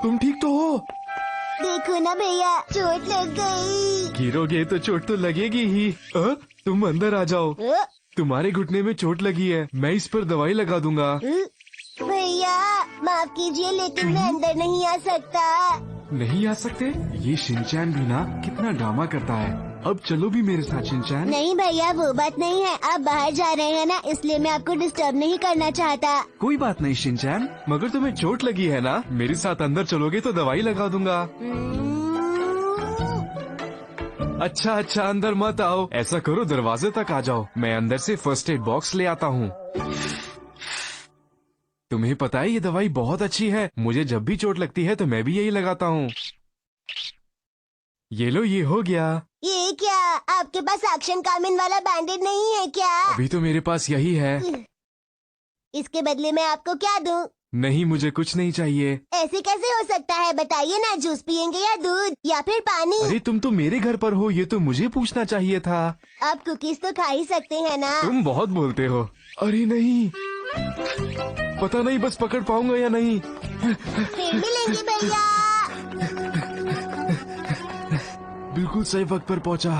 तुम ठीक तो हो? देखो ना भैया, चोट लग गई। गिरोगे तो चोट तो लगेगी ही। तुम अंदर आ जाओ। तुम्हारे घुटने में चोट लगी है, मैं इस पर दवाई लगा दूंगा। भैया माफ कीजिए, लेकिन मैं अंदर नहीं आ सकता। नहीं आ सकते? ये शिनचैन भी ना कितना ड्रामा करता है। अब चलो भी मेरे साथ शिनचैन। नहीं भैया, वो बात नहीं है। आप बाहर जा रहे हैं ना, इसलिए मैं आपको डिस्टर्ब नहीं करना चाहता। कोई बात नहीं शिनचैन, मगर तुम्हें चोट लगी है ना, मेरे साथ अंदर चलोगे तो दवाई लगा दूंगा। अच्छा अच्छा, अंदर मत आओ। ऐसा करो, दरवाजे तक आ जाओ, मैं अंदर से फर्स्ट एड बॉक्स ले आता हूँ। तुम्हें पता है ये दवाई बहुत अच्छी है। मुझे जब भी चोट लगती है तो मैं भी यही लगाता हूँ। ये लो, ये हो गया। ये क्या, आपके पास एक्शन कामिन वाला बैंडेड नहीं है क्या? अभी तो मेरे पास यही है। इसके बदले मैं आपको क्या दूं? नहीं, मुझे कुछ नहीं चाहिए। ऐसे कैसे हो सकता है, बताइए ना। जूस पियेंगे या दूध या फिर पानी? अरे तुम तो मेरे घर पर हो, ये तो मुझे पूछना चाहिए था। आप कुकीज तो खा ही सकते हैं ना। तुम बहुत बोलते हो। अरे नहीं, पता नहीं बस पकड़ पाऊंगा या नहीं। फिर मिलेंगे भैया। बिल्कुल सही वक्त पर पहुंचा।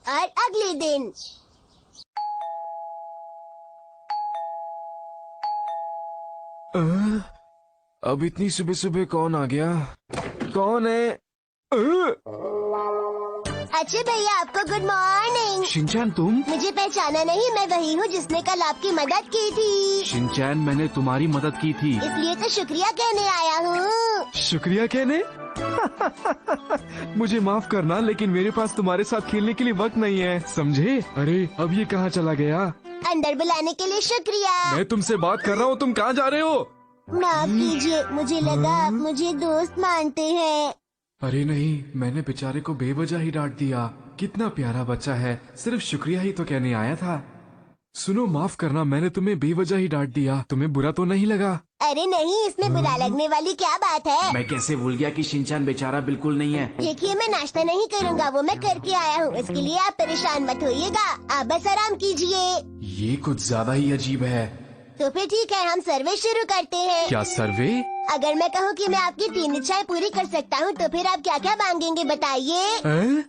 और अगले दिन अब इतनी सुबह सुबह कौन आ गया? कौन है? अच्छे भैया, आपको गुड मॉर्निंग। शिनचैन तुम? मुझे पहचाना नहीं? मैं वही हूँ जिसने कल आपकी मदद की थी। शिनचैन, मैंने तुम्हारी मदद की थी। इसलिए तो शुक्रिया कहने आया हूँ। शुक्रिया कहने? मुझे माफ करना, लेकिन मेरे पास तुम्हारे साथ खेलने के लिए वक्त नहीं है, समझे? अरे अब ये कहाँ चला गया? अंदर बुलाने के लिए शुक्रिया। मैं तुमसे बात कर रहा हूँ, तुम कहाँ जा रहे हो? माफ कीजिए, मुझे लगा आप मुझे दोस्त मानते हैं। अरे नहीं, मैंने बेचारे को बेवजह ही डांट दिया। कितना प्यारा बच्चा है, सिर्फ शुक्रिया ही तो कहने आया था। सुनो, माफ करना, मैंने तुम्हें बेवजह ही डांट दिया। तुम्हें बुरा तो नहीं लगा? अरे नहीं, इसमें बुरा लगने वाली क्या बात है? मैं कैसे भूल गया कि शिनचैन बेचारा बिल्कुल नहीं है। देखिए, मैं नाश्ता नहीं करूँगा, वो मैं करके आया हूँ। इसके लिए आप परेशान मत होइएगा, आप बस आराम कीजिए। ये कुछ ज्यादा ही अजीब है। तो फिर ठीक है, हम सर्वे शुरू करते हैं। क्या सर्वे? अगर मैं कहूँ कि मैं आपकी 3 इच्छाएं पूरी कर सकता हूँ, तो फिर आप क्या क्या मांगेंगे, बताइए।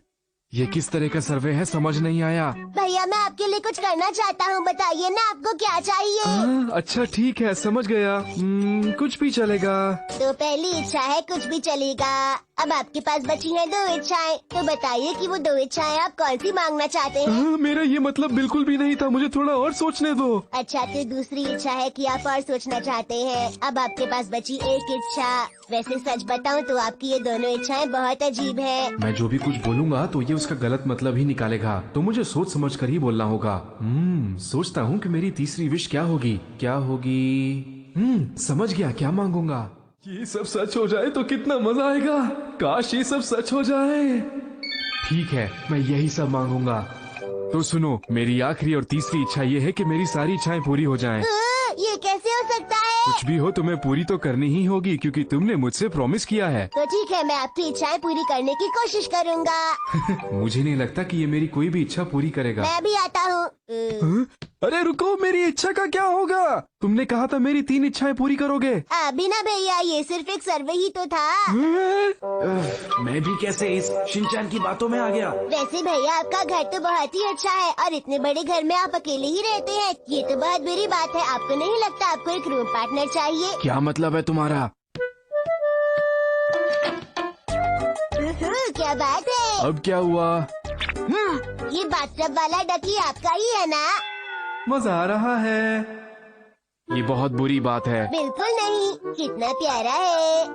ये किस तरह का सर्वे है, समझ नहीं आया। भैया, मैं आपके लिए कुछ करना चाहता हूँ, बताइए ना आपको क्या चाहिए। अच्छा ठीक है, समझ गया। कुछ भी चलेगा। तो पहली इच्छा है कुछ भी चलेगा। अब आपके पास बची हैं 2 इच्छाएं, तो बताइए कि वो 2 इच्छाएं आप कौन सी मांगना चाहते हैं। मेरा ये मतलब बिल्कुल भी नहीं था, मुझे थोड़ा और सोचने दो। अच्छा, तो दूसरी इच्छा है कि आप और सोचना चाहते हैं। अब आपके पास बची 1 इच्छा। वैसे सच बताऊं तो आपकी ये दोनों इच्छाएं बहुत अजीब है। मैं जो भी कुछ बोलूंगा तो ये उसका गलत मतलब ही निकालेगा, तो मुझे सोच समझ कर ही बोलना होगा। सोचता हूँ कि मेरी तीसरी विश क्या होगी। क्या होगी? समझ गया, क्या मांगूंगा। ये सब सच हो जाए तो कितना मजा आएगा। काश ये सब सच हो जाए। ठीक है, मैं यही सब मांगूंगा। तो सुनो, मेरी आखिरी और तीसरी इच्छा ये है कि मेरी सारी इच्छाएं पूरी हो जाएं। ये कैसे हो सकता है? कुछ भी हो, तुम्हें पूरी तो करनी ही होगी, क्योंकि तुमने मुझसे प्रॉमिस किया है। तो ठीक है, मैं आपकी इच्छाएं पूरी करने की कोशिश करूँगा। मुझे नहीं लगता कि ये मेरी कोई भी इच्छा पूरी करेगा। मैं भी आता हूँ। अरे रुको, मेरी इच्छा का क्या होगा? तुमने कहा था मेरी 3 इच्छाएं पूरी करोगे। अभी ना भैया, ये सिर्फ एक सर्वे ही तो था। मैं भी कैसे इस शिनचैन की बातों में आ गया। वैसे भैया, आपका घर तो बहुत ही अच्छा है और इतने बड़े घर में आप अकेले ही रहते हैं, ये तो बहुत बुरी बात है। आपको नहीं लगता आपको एक रूम पार्टनर चाहिए? क्या मतलब है तुम्हारा? क्या बात है? अब क्या हुआ? ये बाथटब वाला डकी आपका ही है ना? मजा आ रहा है। ये बहुत बुरी बात है। बिल्कुल नहीं, कितना प्यारा है।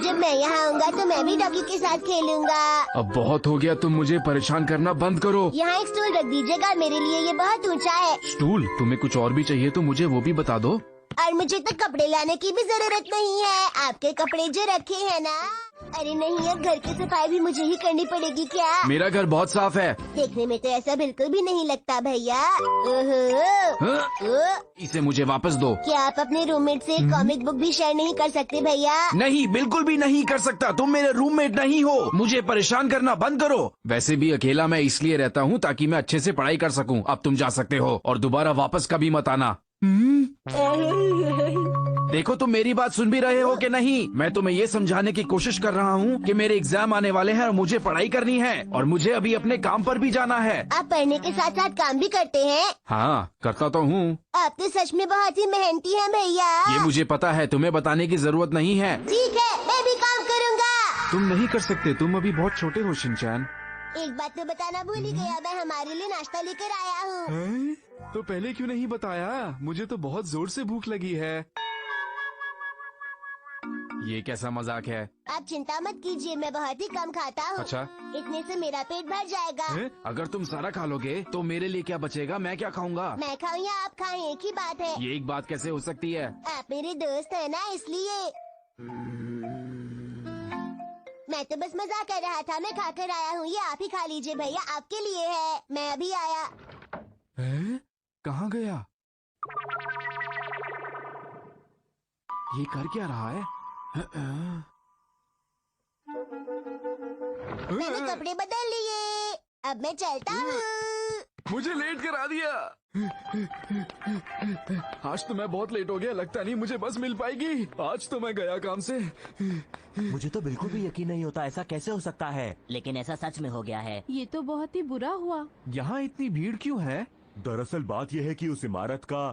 जब मैं यहाँ आऊँगा तो मैं भी डॉगी के साथ खेलूंगा। अब बहुत हो गया, तुम मुझे परेशान करना बंद करो। यहाँ एक स्टूल रख दीजिएगा, मेरे लिए ये बहुत ऊंचा है। स्टूल? तुम्हें कुछ और भी चाहिए तो मुझे वो भी बता दो। और मुझे तो कपड़े लाने की भी जरूरत नहीं है, आपके कपड़े जो रखे हैं ना। अरे नहीं, अब घर की सफाई भी मुझे ही करनी पड़ेगी क्या? मेरा घर बहुत साफ है। देखने में तो ऐसा बिल्कुल भी नहीं लगता भैया। ओहो। हाँ? इसे मुझे वापस दो। क्या आप अपने रूममेट से कॉमिक बुक भी शेयर नहीं कर सकते भैया? नहीं, बिल्कुल भी नहीं कर सकता। तुम मेरे रूममेट नहीं हो। मुझे परेशान करना बंद करो। वैसे भी अकेला मैं इसलिए रहता हूँ ताकि मैं अच्छे से पढ़ाई कर सकूँ। अब तुम जा सकते हो और दोबारा वापस कभी मत आना। देखो, तुम मेरी बात सुन भी रहे हो कि नहीं? मैं तुम्हें ये समझाने की कोशिश कर रहा हूँ कि मेरे एग्जाम आने वाले हैं और मुझे पढ़ाई करनी है और मुझे अभी अपने काम पर भी जाना है। आप पढ़ने के साथ साथ काम भी करते हैं? हाँ, करता तो हूँ। आप तो सच में बहुत ही मेहनती हैं भैया। ये मुझे पता है, तुम्हें बताने की जरूरत नहीं है। ठीक है, मैं भी काम करूँगा। तुम नहीं कर सकते, तुम अभी बहुत छोटे हो शिनचैन। एक बात तो बताना भूल ही गया, मैं हमारे लिए नाश्ता लेकर आया हूँ। तो पहले क्यों नहीं बताया? मुझे तो बहुत जोर से भूख लगी है। ये कैसा मजाक है? आप चिंता मत कीजिए, मैं बहुत ही कम खाता हूँ। अच्छा। इतने से मेरा पेट भर जाएगा। अगर तुम सारा खा लोगे तो मेरे लिए क्या बचेगा? मैं क्या खाऊंगा? मैं खाऊं या आप खाएं, एक ही बात है। ये एक बात कैसे हो सकती है? आप मेरे दोस्त है ना, इसलिए। मैं तो बस मजाक कर रहा था, मैं खाकर आया हूँ। ये आप ही खा लीजिए भैया, आपके लिए है। मैं अभी आया। कहाँ गया? ये कर क्या रहा है? मैंने कपड़े बदल लिए, अब मैं चलता हूँ। मुझे लेट करा दिया। आज तो मैं बहुत लेट हो गया, लगता नहीं मुझे बस मिल पाएगी। आज तो मैं गया काम से। मुझे तो बिल्कुल भी यकीन नहीं होता, ऐसा कैसे हो सकता है? लेकिन ऐसा सच में हो गया है। ये तो बहुत ही बुरा हुआ। यहाँ इतनी भीड़ क्यों है? दरअसल बात यह है कि उस इमारत का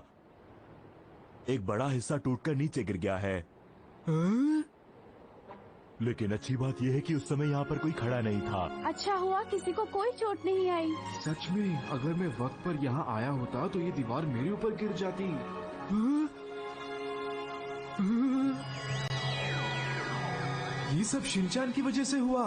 एक बड़ा हिस्सा टूटकर नीचे गिर गया है। लेकिन अच्छी बात यह है कि उस समय यहाँ पर कोई खड़ा नहीं था। अच्छा हुआ किसी को कोई चोट नहीं आई। सच में, अगर मैं वक्त पर यहाँ आया होता तो ये दीवार मेरे ऊपर गिर जाती। ये सब शिनचैन की वजह से हुआ।